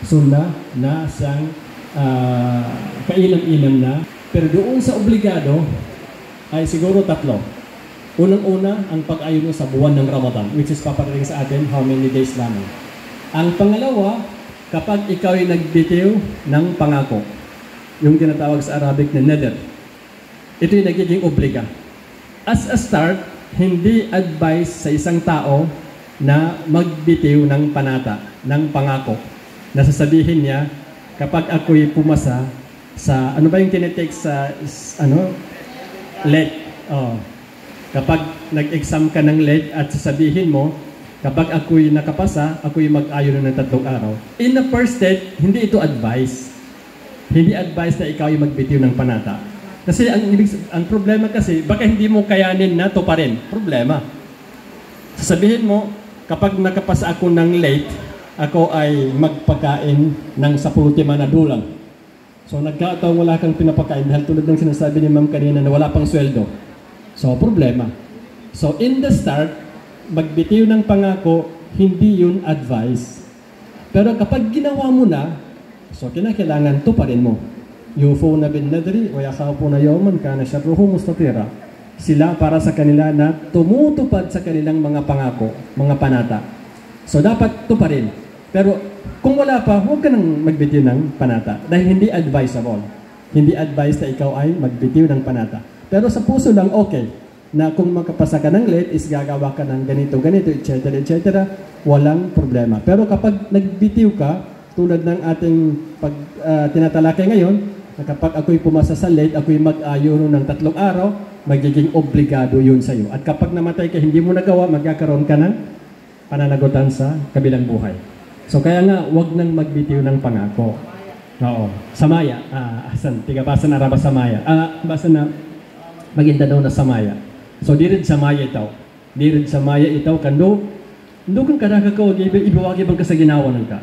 sunna na siyang kailam-ilam na. Pero doon sa obligado ay siguro tatlo. Unang-una, ang pag-ayuno sa buwan ng Ramadan, which is paparating sa atin how many days lamang. Ang pangalawa, kapag ikaw ay nagbitiw ng pangako, yung tinatawag sa Arabic na nadr, ito yung nagiging obliga. As a start, hindi advice sa isang tao na magbitiw ng panata, ng pangako. Nasasabihin niya, kapag ako'y pumasa sa, ano ba yung tinitake sa, lead. Kapag nag-exam ka ng lead at sasabihin mo, kapag ako'y nakapasa, ako'y mag-ayuno ng 3 araw. In the first step, hindi ito advice. Hindi advice na ikaw yung magbitiw ng panata. Kasi ang problema kasi, baka hindi mo kayanin na tuparin. Problema. Sasabihin mo, kapag nakapasa ako ng late, ako ay magpakain ng 10 na dulang. So nagkataon wala kang pinapakain dahil tulad ng sinasabi ni ma'am kanina na wala pang sweldo. So problema. So in the start, magbitiw ng pangako, hindi yun advice. Pero kapag ginawa mo na, so kinakailangan tuparin mo. Yufuna bin nadri wa yakhafuna yawman kana sharruhu mustatira. Sila para sa kanila na tumutupad sa kanilang mga pangako, mga panata. So dapat tuparin. Pero kung wala pa, huwag ka nang magbitiw ng panata dahil hindi advisable. Hindi advice na ikaw ay magbitiw ng panata. Pero sa puso lang okay na kung makapasa ka ng late is gagawa ka ng ganito, etc., etc., walang problema. Pero kapag nagbitiw ka, tulad ng ating tinatalakay ngayon, na kapag ako'y pumasa sa late, ako'y mag-ayuno ng 3 araw, magiging obligado yun sa iyo. At kapag namatay ka, hindi mo nagawa, magkakaroon ka ng pananagutan sa kabilang buhay. So kaya nga, wag nang magbitiw ng pangako. Oo. Samaya. Tiga basa na raba samaya. Basa na maginda daw na samaya. So dirid samaya itaw. Dirid samaya itaw kando kang kadaka ka ibawagi bang ka sa ginawa ng ka.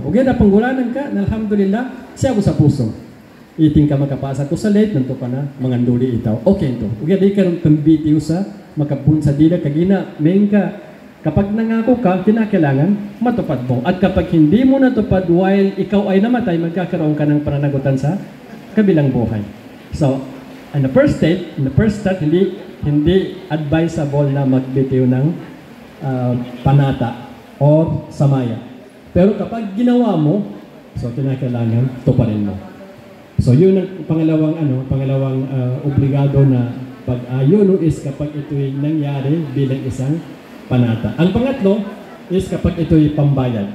Ugay na panggulanan ka, alhamdulillah, siya ko sa puso. Iting ka makapasa ko sa late, nanto ka na, manganduli itaw. Okay ito. Ugay di ka rin pambitiw sa makabun sa dila, kagina, main ka. Kapag nangako ka, kinakailangan matupad mo. At kapag hindi mo natupad while ikaw ay namatay, magkakaroon ka ng pananagutan sa kabilang buhay. So, in the first step, hindi advisable na magbitiw ng panata or samaya. Pero kapag ginawa mo, so kinakailangan tuparin mo. So, yun ang pangalawang obligado na pag-ayuno is kapag ito'y nangyari bilang isang panata. Ang pangatlo is kapag ito'y pambayad.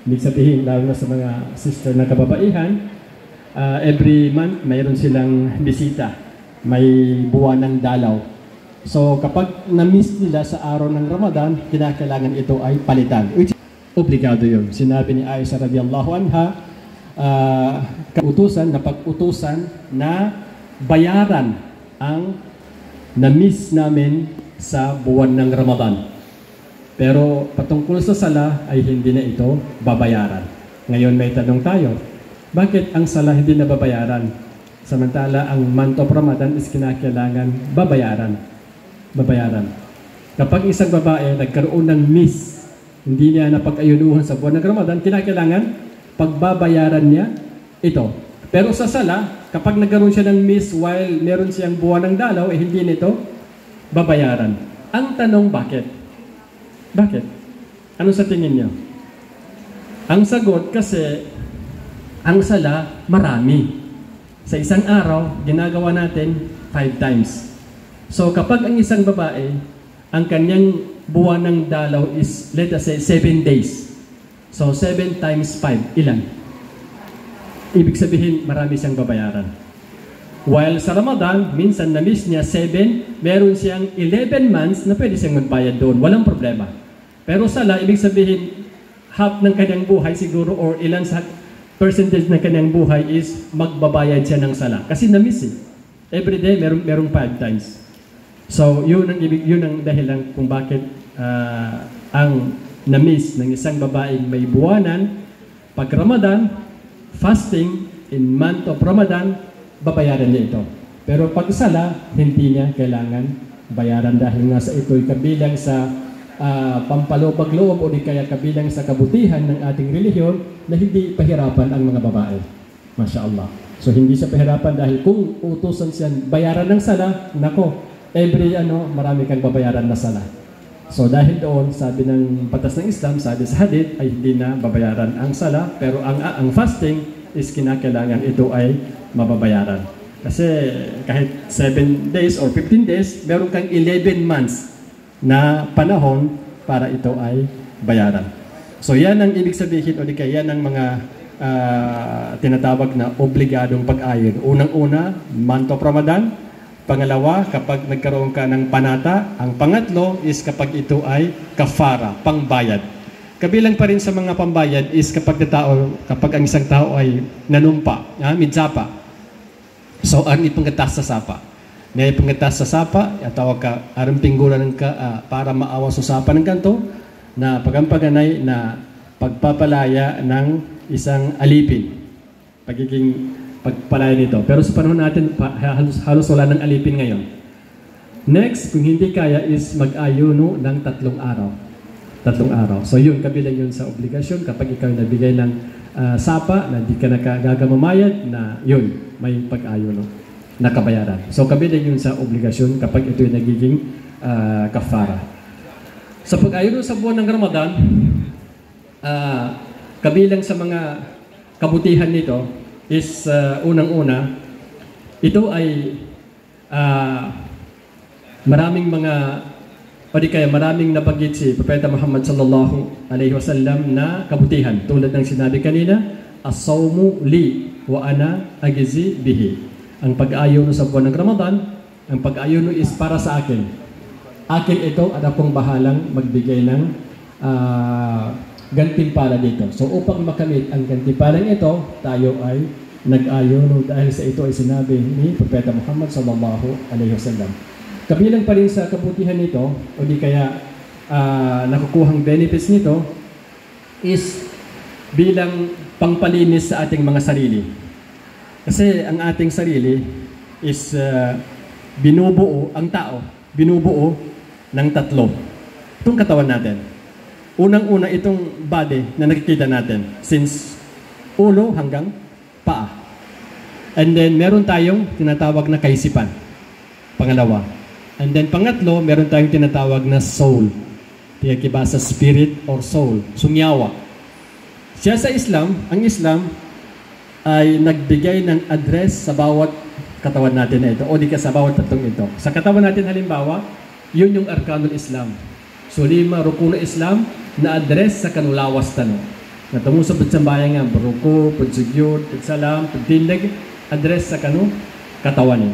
Ibig sabihin, lalo na sa mga sister na kababaihan, every month mayroon silang bisita. May buwan ng dalaw. So kapag na-miss nila sa araw ng Ramadan, kinakailangan ito ay palitan. Which is obligado yun. Sinabi ni Aisha radiyallahu anha, napag-utusan na bayaran ang na-miss namin sa buwan ng Ramadan. Pero patungkol sa sala ay hindi na ito babayaran. Ngayon may tanong tayo, bakit ang sala hindi na babayaran? Samantala ang month of Ramadan is kinakailangan babayaran. Kapag isang babae nagkaroon ng miss, hindi niya napag-ayunuhan sa buwan ng Ramadan, kinakailangan pagbabayaran niya ito. Pero sa sala, kapag nagkaroon siya ng miss while meron siyang buwan ng dalaw, hindi nito babayaran. Ang tanong, bakit? Bakit? Ano sa tingin niyo? Ang sagot kasi, ang sala, marami. Sa isang araw, ginagawa natin 5 times. So kapag ang isang babae, ang kanyang buwan ng dalaw is, let us say, 7 days. So 7 times 5, ilan? Ibig sabihin, marami siyang babayaran. While sa Ramadan, minsan na-miss niya 7, meron siyang 11 months na pwede siyang magbayad doon. Walang problema. Pero sala, ibig sabihin, half ng kanyang buhay siguro or ilan sa percentage ng kanyang buhay is magbabayad siya ng sala. Kasi na-miss eh. Every day, merong 5 times. So, yun ang dahilan kung bakit ang na-miss ng isang babaeng may buwanan, pag Ramadan, fasting, in month of Ramadan, babayaran niya ito. Pero pag sala, hindi niya kailangan bayaran dahil nga sa ito'y kabilang sa pampalubag-loob o di kaya kabilang sa kabutihan ng ating relihiyon na hindi pahirapan ang mga babae. Masya Allah. So hindi siya pahirapan dahil kung utusan siya bayaran ng sala, nako, marami kang babayaran na sala. So dahil doon, sabi ng batas ng Islam, sabi sa hadith, ay hindi na babayaran ang sala, pero ang fasting is kinakailangan ito ay mababayaran. Kasi kahit 7 days or 15 days, meron kang 11 months na panahon para ito ay bayaran. So yan ang ibig sabihin o di kaya yan ang mga tinatawag na obligadong pag-ayon. Unang-una, month of Ramadan. Pangalawa, kapag nagkaroon ka ng panata. Ang pangatlo is kapag ito ay kafara, pangbayad. Kabilang pa rin sa mga pambayad is kapag ang isang tao ay nanumpa, midzapa. So, ang ipanggatas sa sapa. May ipanggatas sa sapa, tawag ka, arang pinggulan ka para maawa sa sapa ng kanto, na pagampaganay na pagpapalaya ng isang alipin. Pagiging pagpalaya nito. Pero sa panahon natin, halos wala ng alipin ngayon. Next, kung hindi kaya is mag-ayuno ng 3 araw. 3 araw. So yun, kabilang yun sa obligasyon. Kapag ikaw nagbigay ng sapa, na di ka nakagagamamayad, na yun, may pag-ayuno, nakabayaran. So kabilang yun sa obligasyon kapag ito yung nagiging kafara. Sa pag-ayuno sa buwan ng Ramadan, kabilang sa mga kabutihan nito is unang-una, ito ay maraming nabanggit si Propeta Muhammad sallallahu alaihi wasallam na kabutihan. Tulad ng sinabi kanina, as-sawmu li wa ana ajzi bihi. Ang pag-ayuno sa buwan ng Ramadan, ang pag-ayuno is para sa akin. Akin ito at akong bahalang magbigay ng gantimpala dito. So upang makamit ang gantimpalang ito, tayo ay nag-ayuno dahil sa ito ay sinabi ni Propeta Muhammad sallallahu alaihi wasallam. Kabilang pa rin sa kabutihan nito, o di kaya nakukuhang benefits nito, is bilang pangpalinis sa ating mga sarili. Kasi ang ating sarili is ang tao, binubuo ng 3. Itong katawan natin. Unang-una itong body na nakikita natin, since ulo hanggang paa. And then meron tayong tinatawag na kaisipan. Pangalawa. And then pangatlo, meron tayong tinatawag na soul. Tiyakiba sa spirit or soul. Sungyawa. Siya sa Islam, ang Islam ay nagbigay ng address sa bawat katawan natin na ito. O di ka sa bawat 3 ito. Sa katawan natin halimbawa, yun yung arkanul Islam. So 5 rukuno Islam na address sa kanulawas tanong. Natamo sa pagsambayan nga, baruko, pagsugyod, pagsalam, pagtindig, address sa katawan.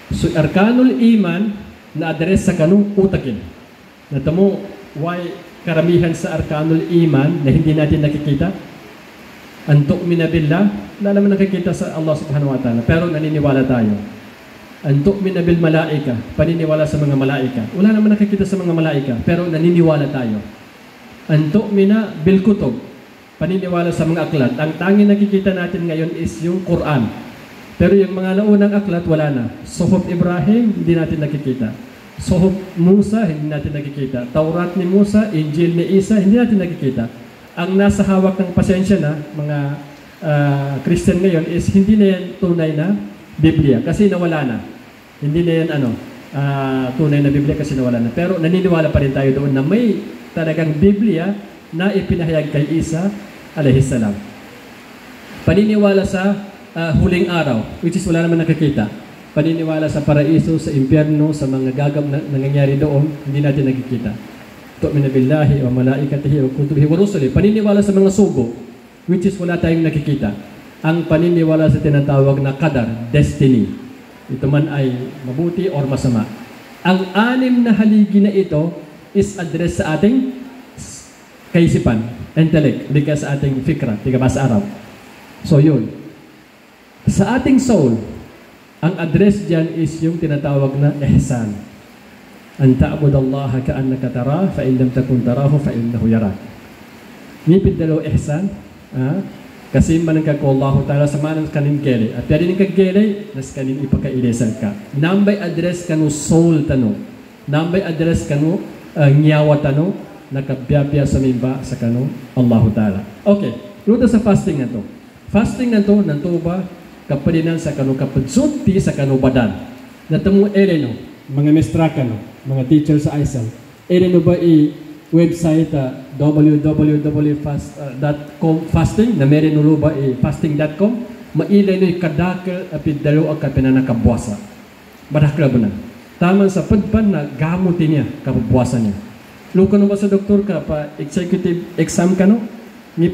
So arkanul iman na address sa utakin. Natamo, why karamihan sa arkanul iman na hindi natin nakikita? Antu'mina billah, wala naman nakikita sa Allah subhanahu wa ta'ala, pero naniniwala tayo. Antu'mina bil malaika, paniniwala sa mga malaika. Wala naman nakikita sa mga malaika, pero naniniwala tayo. Antu'mina bil kutub, paniniwala sa mga aklat. Ang tanging nakikita natin ngayon is yung Quran. Pero yung mga naunang aklat, wala na. Suhuf Ibrahim, hindi natin nakikita. Suhuf Musa, hindi natin nakikita. Taurat ni Musa, Injil ni Isa, hindi natin nakikita. Ang nasa hawak ng pasensya na, mga Christian ngayon, is hindi na yan tunay na Biblia, kasi nawala na. Hindi na yan tunay na Biblia kasi nawala na. Pero naniniwala pa rin tayo doon na may talagang Biblia na ipinahayag kay Isa alayhisalam. Paniniwala sa huling araw, which is wala naman nakikita. Paniniwala sa paraiso, sa impyerno, sa mga nangyayari doon, hindi natin nakikita. Tu'minu billahi wa malaikatihi wa kutubihi wa rusulihi. Paniniwala sa mga sugo, which is wala tayong nakikita. Ang paniniwala sa tinatawag na qadar, destiny. Ito man ay mabuti or masama. Ang 6 na haligi na ito is address sa ating kaisipan, intellect, hindi sa ating fikra, tiga ba sa Arab. So yun. Sa ating soul, ang address dyan is yung tinatawag na ihsan. An ta'budallaha ka'annaka tarahu fa in lam takun tarahu fa innahu yarak. Nipid dalaw ihsan, kasi manang kakullahu ta'ala sa manang kanin gele. At pwede ning kaggele, nas kanin ipakailesan ka. Nambay address kanu soul tano. Nambay address kanu ngiyawat ano, nakabiyabya sa mimba sa kano, Allahu Ta'ala. Okay, luto sa fasting na to. Fasting na to, nanto ba, kapalinan sa kano kapadsunti sa kano badan. Natamo ereno, mga mestra kano, mga teacher sa ISL. Ereno ba website www.fasting.com fasting na meron nulo ba fasting.com mailay no kadakal apid dalo ang kapinanakabuasa. Badakla ba na? Taman sa padpan na gamutin niya kapabuasan niya. Luka no ba sa doktor ka pa executive exam ka no? Ni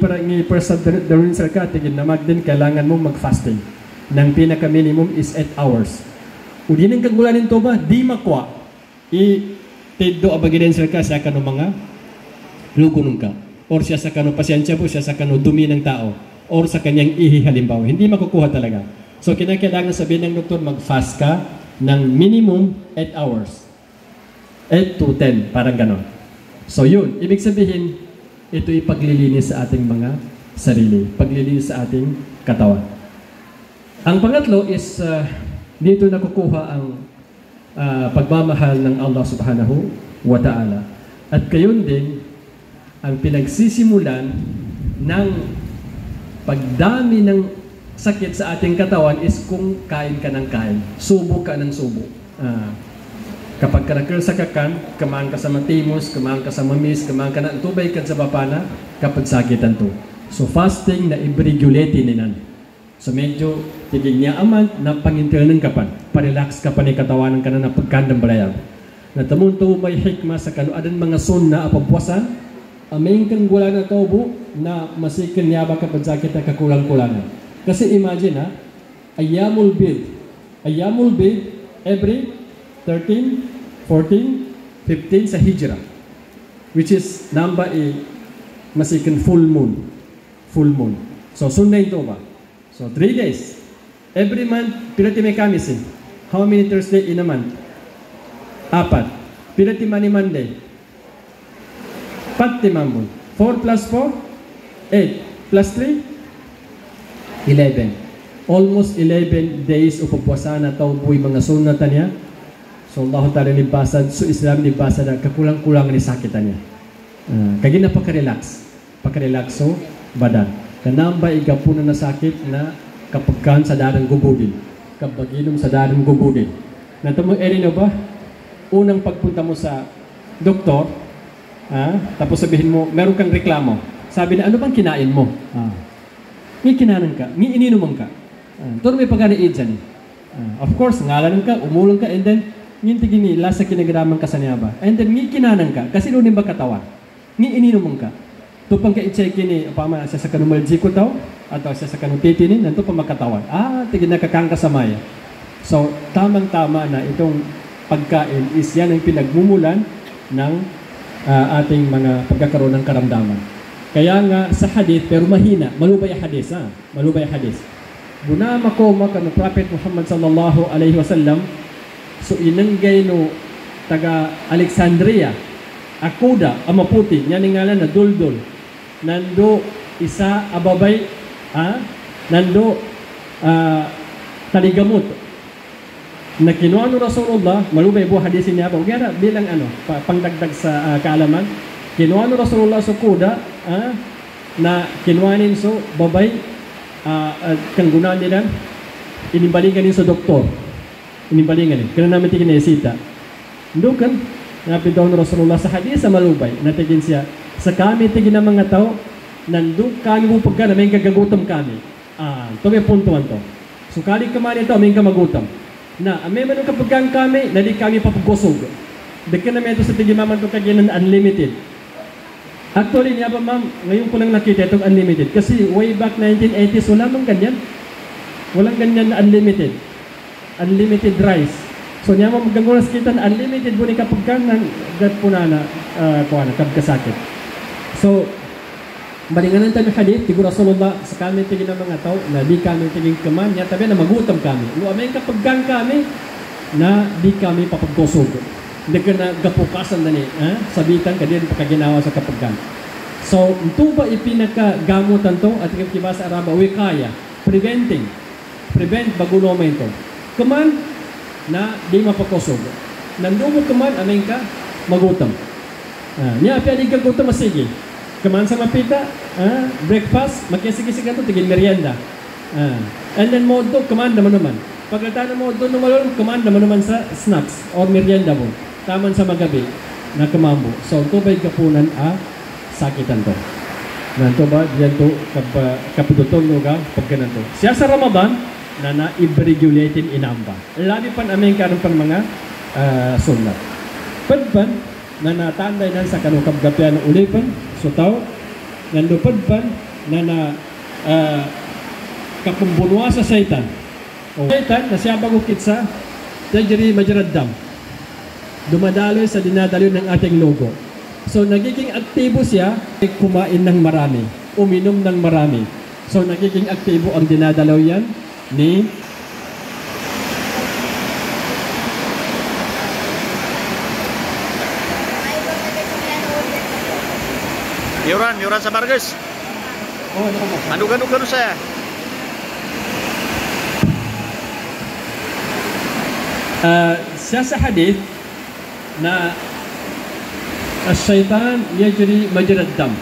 sa darin sa ka tigin na magdin kailangan mo mag-fasting. Nang pinaka minimum is 8 hours. Udi nang kagulanin to ba di makwa tiddo abagiden sila ka sa kano mga lugunong ka or siya sa kano pasyensya po siya sa kano dumi ng tao or sa kanyang ihi halimbawa hindi makukuha talaga. So kinakailangan sabihin ng doktor mag-fast ka ng minimum 8 hours 8 to 10 parang ganon. So yun, ibig sabihin ito ay paglilinis sa ating mga sarili, paglilinis sa ating katawan. Ang pangatlo is dito nakukuha ang pagmamahal ng Allah subhanahu wa ta'ala. At gayon din, ang pinagsisimulan ng pagdami ng sakit sa ating katawan is kung kain ka ng kain. Subo ka ng subo. Kapag karakil sa kakan, kamaan ka sa matimos, kamaan ka sa mamis, kamaan ka ng tubay ka sa bapana, kapag sakitan to. So fasting na i-regulate ninan. So medyo tiging niya aman na pangintil ng kapan. Parelax ka pa ni katawanan ka na pagkandang balayag. Natamunto may hikma sa kaluadan mga sunna apapwasan. Aming kang gula na taubo na masikin niya ba kapag sakit na kakulang-kulangan. Kasi imagine Ayyamul Bid every 13, 14, 15 sa Hijrah. Which is number masikin full moon. So sunna ito ba? So 3 days. Every month, pilati may kamisin. How many Thursday in a month? 4. Pilati mani Monday. Pati mambun. 4 plus 4? 8. Plus 3? 11. Almost 11 days upapwasa na tauboy mga sunatan niya. So Allah Ta'ala nibasad. So Islam nibasad na kakulang-kulang ni sakitan niya. Kagi na pakarelax. So badan. Kanamba igapuna na sakit na kapagkan sa darang gubudin. Kapaginom sa darang gubudin. Natamang erino ba? Unang pagpunta mo sa doktor, tapos sabihin mo, meron kang reklamo. Sabi na, ano bang kinain mo? Ngi kinanan ka, ngi ininuman ka. Turo may pagkaniid dyan. Of course, ngalanan ka, umulong ka, and then, nginti gini, lasa kinagramang ka sa niya ba? And then, ngi kinanan ka, kasi lunin ba katawan? Ngi ininuman ka. Tupang ka-i-check ini, pama siya sa kanong maljiko tao, atau siya sa kanong titinin, nanto pa makatawan. Tigin na kakangka sa maya. So, tamang-tama na itong pagkain is yan ang pinagmumulan ng ating mga pagkakaroon ng karamdaman. Kaya nga sa hadith, pero mahina, malubay hadith, malubay hadith. Bunama ko maka ng Prophet Muhammad sallallahu alaihi wasallam, so inanggay no taga Alexandria, Akuda, amaputi, yan nga na duldul. Nando isa ababay, nando taligamot. Na kinuha no Rasulullah, malubay po hadisin niya, ugyara bilang pangdagdag sa kaalaman. Kinuha no Rasulullah sa kuda, na kinuhanin so babay, kang gunaan nila, inimbalingan sa doktor. Inimbalingan nila. Kaya namin tigin na isita. Ndukan, napin daw no Rasulullah sa hadis sa malubay, natigin siya, sa kami tigin ng mga tao, nandun kami mo pagka na may kagagutom kami. Ito may puntuan to. So kali ka man ito, may kamagutom. Na, may manong kapagkaan kami, nali kami papagusog. Dagkan namin ito sa tigin maman ito kagyan ng unlimited. Actually, niya pa ma'am, ngayon ko lang nakita itong unlimited. Kasi way back 1980s, wala mang ganyan. Walang ganyan na unlimited. Unlimited rice. So niya mo maggangulas kita na unlimited po ni kapagkaan ng gatpunana, kabkasakit. So, balinganan tayo hadith, tigo Rasulullah sa kami tingin ng mga tao na di kami tingin kaman, niya tabi na magutom kami. Amay kapaggang kami na di kami papagkusog. Hindi ka na gapukasan na ni, sabitan ka din pagkaginawa sa kapaggang. So, ito ba ipinakagamutan to at kiba sa Araba, wikaya, prevent bago naman ito. Kaman na di mapagkusog. Nandun mo kaman, amay ka, magutom. Niya, piyanig ka kung masigi. Kaman sa mapita, breakfast, magkisig-isig na ito, tigil merienda. And then modo, kaman naman. Pagkata na modo naman, kaman naman sa snacks or merienda mo. Taman sa magabi na kamambo. So, tubay kapunan sakitan to. Nanto ba, diyan to, kapitutong lugar, pagkanan to. Siya sa Ramadan, na na-regulated inamba. Labi pan aming karon pan mga sunat. Padpan, na natanday nan sa kanong kabgapyan ng ulipan, sutaw, nando padpan, na kapumbunwa sa Satan. Satan, na siya bagukit sa Tajiri Majaraddam. Dumadaloy sa dinadaloy ng ating logo. So, nagiging aktibo siya, kumain ng marami, uminom ng marami. So, nagiging aktibo ang dinadalaw yan ni Yuran sa Margus. Oh, Ano saya? siya sa hadith na as-shaytan yajri majrad dam.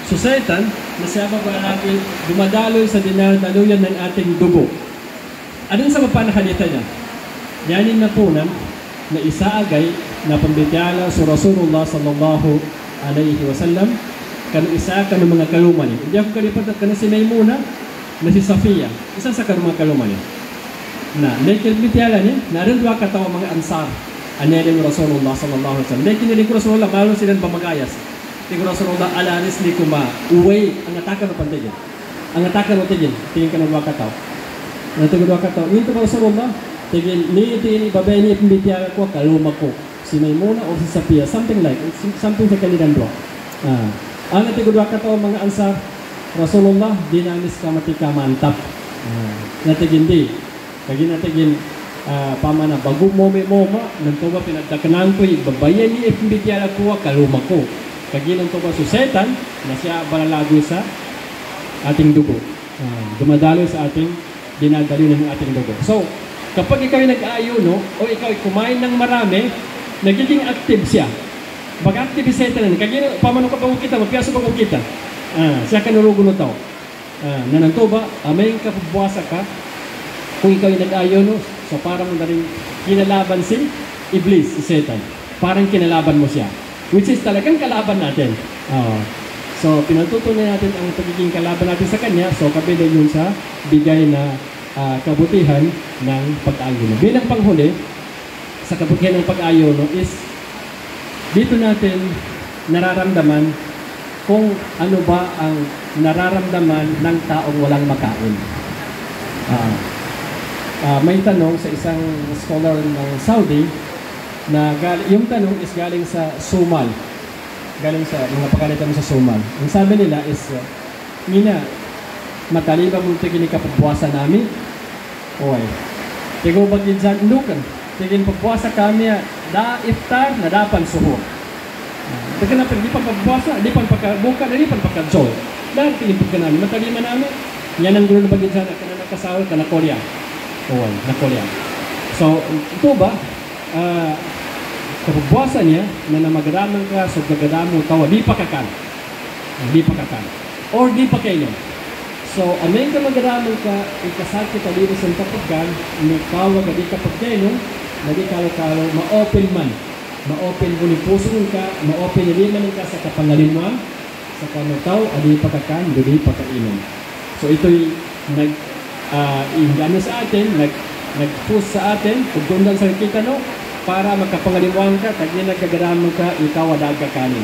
So Satan, na siya natin dumadaloy sa dinadaluyan ng ating dugo. Anong sa mapanahalitan niya? Yanin na po na isaagay na pambitala sa Rasulullah sallallahu alaihi wasallam kanu isa kanu mga kaluman. Hindi ako kalipat at kanu si Maymuna na si Safiya. Isa sa kanu mga kaluman. Na naikilbitala ni narin dua katawa mga ansar anelin Rasulullah sallallahu alaihi wasallam. Dahil kinilig Rasulullah malo silang pamagayas. Tingin Rasulullah alanis ni kuma uway ang ataka no pantigin. Ang ataka no tigin tingin ka ng dua katawa. Tingin dua katawa. Ito Rasulullah tigin ni tingin ibabay ni pambitala ko kaluma ko. Si Maymuna o si Safiya, something sa kanilang dua. Ang tingin dua katawa mga ansar Rasulullah dinamis ka matika mantap. Natigin di. Kagi natigin pamana bago moma nantoba pinagdakanan ko ibabayan ni pambitala ko kaluma ko. Kagi nantoba si Satan na siya balalago sa ating dugo. Dumadalo sa ating dinadalo ng ating dugo. So, kapag ikaw nag-aayo, no, o ikaw kumain ng marami, nagiging active siya. Mag-active si Satan. Kagi pamano ka pa kita, magpiaso pa kita. Siya kanurugo no tao. Nanantoba, may kapabuwasa ka, kung ikaw nag-aayo, no, so parang mo na rin kinalaban si Iblis, si Satan. Parang kinalaban mo siya. Which is talagang kalaban natin. So, pinatutunan natin ang pagiging kalaban natin sa kanya. So, kabila yun sa bigay na kabutihan ng pag-ayo. Bilang panghuli, sa kabutihan ng pag-ayo is dito natin nararamdaman kung ano ba ang nararamdaman ng taong walang makain. May tanong sa isang scholar ng Saudi na yung tanong is galing sa Sumal. Galing sa mga pagalitan sa Sumal. Ang sabi nila is, Mina, mataliba mo tigin ikapabuwasa namin? Okay. Tigo ba ginsan indukan? Tigin pagbuwasa kami, da iftar, na dapan suho. Tigin na di pa pagbuwasa, di pa pagkabuka, di pa pagkadzol. Dahil tigin pagka namin, matalima namin. Yan ang gulo na ba ginsan, na nakasawal ka na Korea. Okay, na Korea. So, ito ba, kapagbuwasa niya na namagadaman ka so gagadamo tawa di pa kakan or di pa kayo. So amay ka magadaman ka ikasakit alino sa tapagkan ni kawag di ka pagkaino na di kalo ma-open mo ni puso ka ma-open liman ka sa kapangalimuan sa kanutaw adi pa kakan di pa kainom. So ito'y ingano sa atin nag-push sa atin kung sa kita no para magkapangalimuan ka, tagli nagkagaraman ka, ikaw adaga kanin.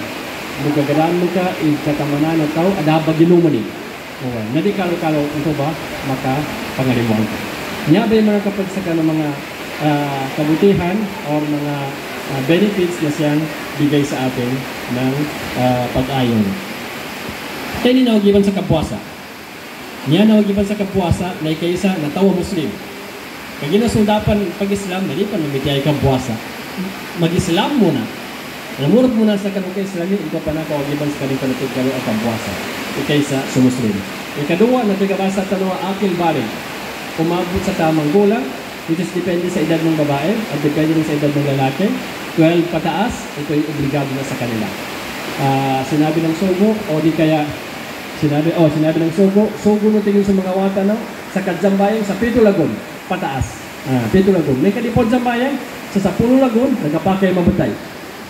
Magkagaraman ka, ikatamanan na tao, adaba ginumani. Okay. Nadikalo-kalo, ito ba, makapangalimuan ka. Niya ba yung mga kapagsaka ng mga kabutihan or mga benefits na siyang bigay sa atin ng pag-ayon. Kaya ninawagiban sa kapuasa. Niya nawagiban sa kapuasa na ikaysa na tawa Muslim. Kaya ginasudapan pag-Islam, hindi pa namitiyay kang puasa. Mag-Islam muna. Namurot muna sa kanong ka-Islamin, ikaw pa na kawagiban sa kanong kanutod kayo at ang puasa. Ikaysa sa Muslim. Ikaduwa, natigabasa tanong akil barig. Umabot sa tamang gulang, which is depende sa edad ng babae at depende rin sa edad ng lalaki. 12 pataas, ito yung obligado na sa kanila. Sinabi ng sugo, o di kaya, sinabi ng sugo no tingin sa mga wata, no? Sa Kadzambayan, sa Pito Lagun, pataas. Pito Lagun. May kalipod sa bayan, sa Sapulo Lagun, nagapakay mabatay.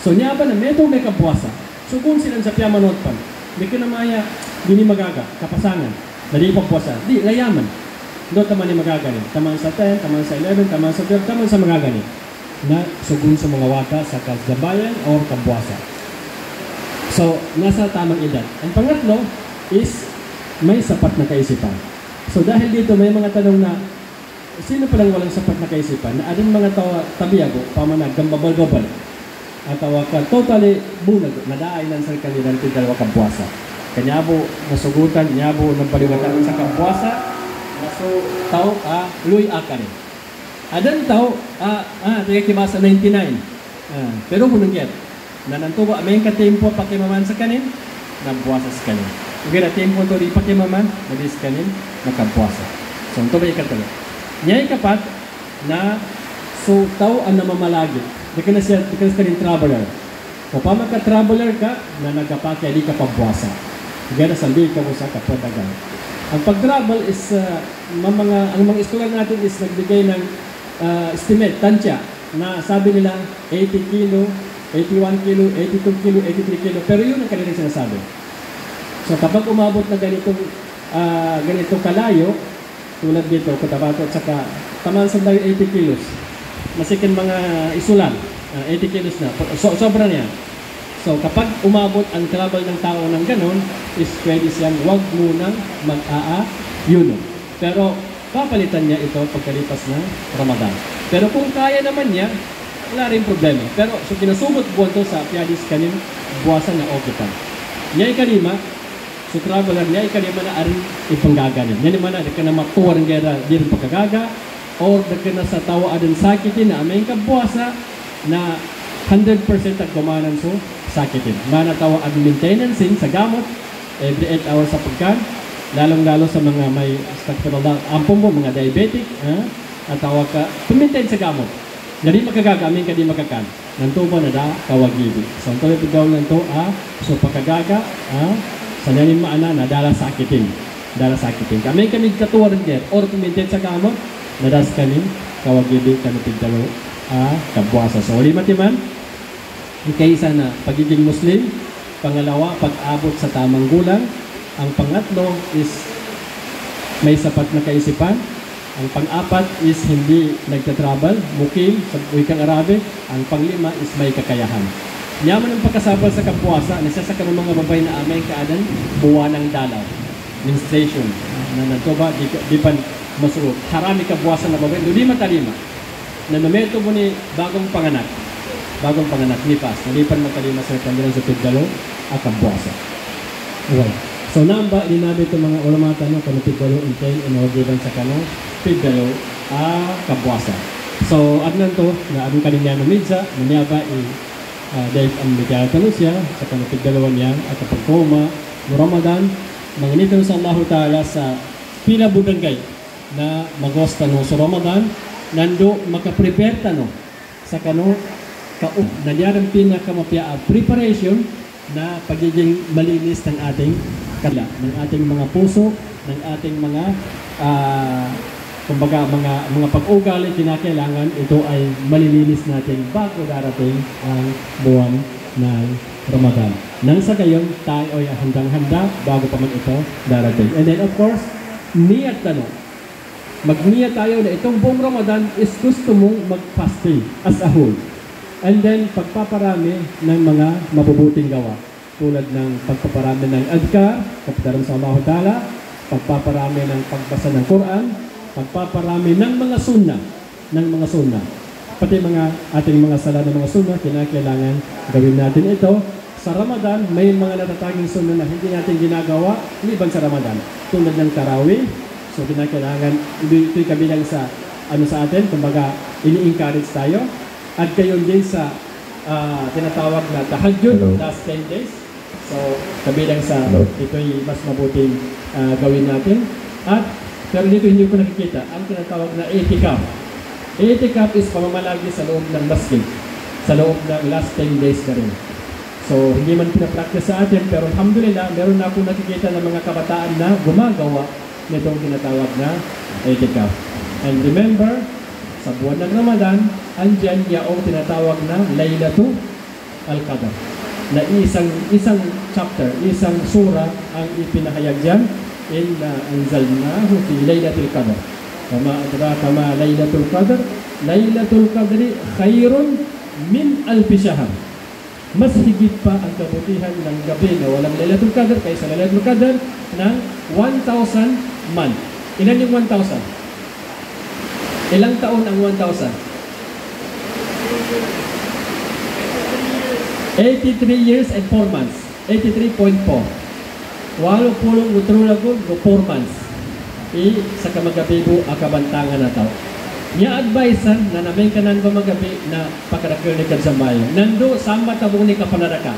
So niya ba na meto may kapuasa. So kung silang sa Piamanotpan, di ka na maya, di magaga, kapasangan, dali papuasa, di, layaman. Doon taman ni magagani. Taman sa 10, taman sa 11, taman sa 12, taman sa magagani. Na sugun sa mga wata sa Kadzambayan o kapuasa. So, nasa tamang edad. Ang pangatlo is may sapat na kaisipan. So dahil dito may mga tanong na sino palang walang sapat na kaisipan na ading mga tabiago, pamanag, gambabal-gabal at ka totally bunag, nadaay lang sa kanilang dalawa kabuasa. Kanyabo, nasugutan, nyabo, nagpaliwatan sa kabuasa, naso tao, luy akarin. Adan tao, tiga kimasa 99. Pero bunang nanantuwa, may katempo pakimaman sa kanin, nabuasa sa kanin. Kung na tempo to di pakimaman, nabis kanin, nakabuasa. So, ito ba ikatalo? Nyay kapat na so tao ang namamalagi. Di ka na rin traveler. O pa maka-traveler ka, na nagkapakya, di ka pabuasa. Kaya na sambil ka mo sa kapadagan. Ang pag-travel is, ang mga iskolar natin is nagbigay ng estimate, tansya, na sabi nila 80 kilo, 81 kilo, 82 kilo, 83 kilo. Pero yun ang kanilang sinasabi. So kapag umabot na ganitong kalayo, tulad dito, Cotabato at saka tamaan sa 80 kilos. Masikin mga isulan, 80 kilos na. Sobra niya. So kapag umabot ang travel ng tao ng ganon, is pwede siyang wag munang mag-aayuno. Pero papalitan niya ito pagkalipas ng Ramadan. Pero kung kaya naman niya, wala rin problema. Pero so kinasubot buwan to sa piyadis kanin, buwasan na okay pa. Niya ikalima, so traveler niya ikalima na aring ipanggaganin. Yan naman na, ka na matuwar ng gera, di rin pagkagaga, or ka na sa tawa adang sakitin na amay kabuwasa na 100% ang kumanan so sakitin. Mana tawa ad maintenance sa gamot, every 8 hours sa pagkan, lalong-lalo sa mga may structural ampong mo, mga diabetic, at tawag ka, tumintain sa gamot. Dari makagagamin ka di makakan. Nanto ba na da kawagibi. So, ang tuloy pigaw nanto, so pagkagaga, sa nanin maana na dala sakitin. Dala sakitin. Kami katuwa rin dyan, or tumintain sa gamot, nadas kanin, kawagibi, kanupigdalo, kabuasa. So, lima timan, kaysa na pagiging Muslim, pangalawa, pag-abot sa tamang gulang, ang pangatlo is may sapat na kaisipan, ang pang-apat is hindi nagtatravel, mukim, sa wikang Arabic, ang panglima is may kakayahan. Yaman ang pagkasabal sa kapuasa, nasasaka ng mga babay na amay kaadan, buwan ng dalaw, menstruation, na nantoba, di pan masurot. Harami kapuasa na babay, hindi matalima, na nameto mo ni bagong panganak, nipas, nalipan matalima sa kandilan sa pigdalo, at kapuasa. Okay. So, namba, inabi ito mga ulamata, no, kung pigdalo, intay, inawagiban sa kanong, pigdalo, kapuasa. So, adnan to, na adun kanina ng midsa, manyaba, dahil ang medya talusya, sa kanong pigdalawan yan, at kapag koma, no Ramadan, manginito sa Allah Ta'ala sa pinabudanggay, na magosta no sa Ramadan, nando makaprepare no, sa kanong nangyarang pinakamapya preparation, na pagiging malinis ng ating kala, ng ating mga puso, ng ating mga kumbaga mga pag-ugali kinakailangan ito ay malilinis natin bago darating ang buwan ng Ramadan. Nang sa gayon, tayo ay handang-handa bago pa man ito darating. And then of course, niyat mag-niyat tayo na itong buong Ramadan is gusto mong mag-fasting as a whole. And then, pagpaparami ng mga mabubuting gawa. Tulad ng pagpaparami ng adhkar, kapitaran sa Allah Ta'ala, pagpaparami ng pagbasa ng Quran, pagpaparami ng mga sunnah, Pati ating mga sala ng mga sunnah, kinakailangan gawin natin ito. Sa Ramadan, may mga natataging sunnah na hindi natin ginagawa, liban sa Ramadan. Tulad ng tarawih, so kinakailangan, ito'y kabilang sa atin, kumbaga, ini-encourage tayo. At gayon din sa tinatawag na tahajjud, last 10 days. So, kabilang sa ito'y mas mabuting gawin natin. Pero dito hindi ko nakikita ang tinatawag na itikaf. Itikaf is pamamalagi sa loob ng masjid. sa loob ng last 10 days na rin. So, hindi man pinapractice sa atin, pero alhamdulillah, meron na akong nakikita ng mga kabataan na gumagawa nitong tinatawag na itikaf. And remember, sa buwan ng Ramadan, andyan yaong tinatawag na Laylatul Qadr. Na isang chapter, isang surah ang ipinahayag dyan. Inna anzalnahu fi Laylatul Qadr. Kama adraka ma Laylatul Qadr. Laylatul Qadri khairun min alfi shahr. Mas higit pa ang kabutihan ng gabi na walang Laylatul Qadr kaysa Laylatul Qadr ng 1,000 month. Ilan yung 1,000? Ilang taon ang 1,000? 83 years and 4 months. 83.4. Walo pulong utrulago go 4 months. Sa kamagabibo akabantangan na tao. Nya advisean na namin kanan ba magabi na pakadakil ni kadsambayo. Nando sama tabong ni kapanaraka.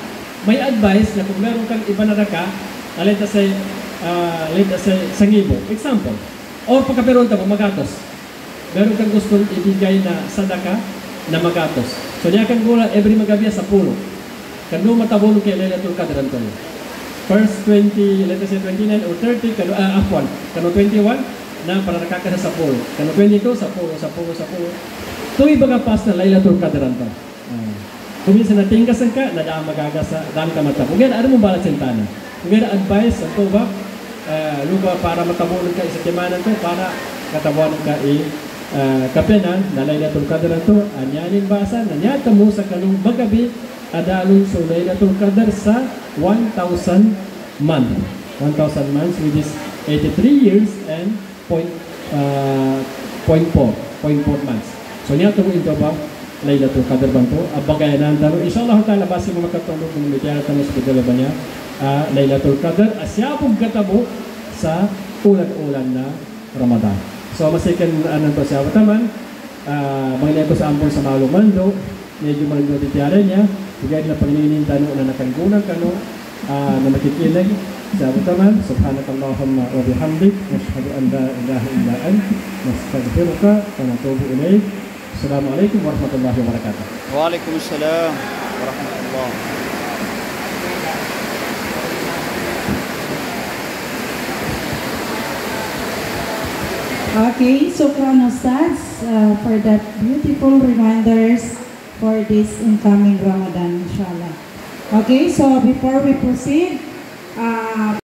May advice na kung meron kang iba na raka, alita sa sangibo. Example. Or pagkaperon tabo magatos. Meron kang gusto ibigay na sadaka na magatos. So niya kang gula every magabi sa pulo. Kando matabong kay Laylatul Qadr anto. First 20, let's say 29 or 30, kano 21 na para nakakasa sa pulo. Kano 22 sa pulo. Tuwi baga pas na Laylatul Qadr anto. Kung minsan natingkasan ka, nadaan magagasa, daan ka matapong. Kung ano mo balat sentana. Kung advice, anto ba, lupa para matabulog ka sa timanan to, para katabuanan ka kapenan na Laylatul Qadr anto, anyanin basa, nanyata mo sa kanong magabi, adalon sa Laylatul Qadr sa 1,000 month. 1,000 months, which is 83 years and 0.4 months. So niya ito ito ba Laylatul Qadr banto abagayan tano insyaallah taala basi mo makatulog ng mitya tano sa bidala ba niya Laylatul Qadr asyapog katabo sa ulan-ulan na Ramadan. So masikan anan to siya taman mga sa ampon sa malumando medyo malungkot itiyara niya bigay na panginginin tano na nakanggunang kano na makikinig sa taman subhanakallahumma wa bihamdik nashhadu an la ilaha illa anta nastaghfiruka wa natubu ilayk. Assalamualaikum warahmatullahi wabarakatuh. Waalaikumsalam warahmatullahi. Okay, Shukran Ustaz for that beautiful reminders for this incoming Ramadan, inshallah. Okay, so before we proceed,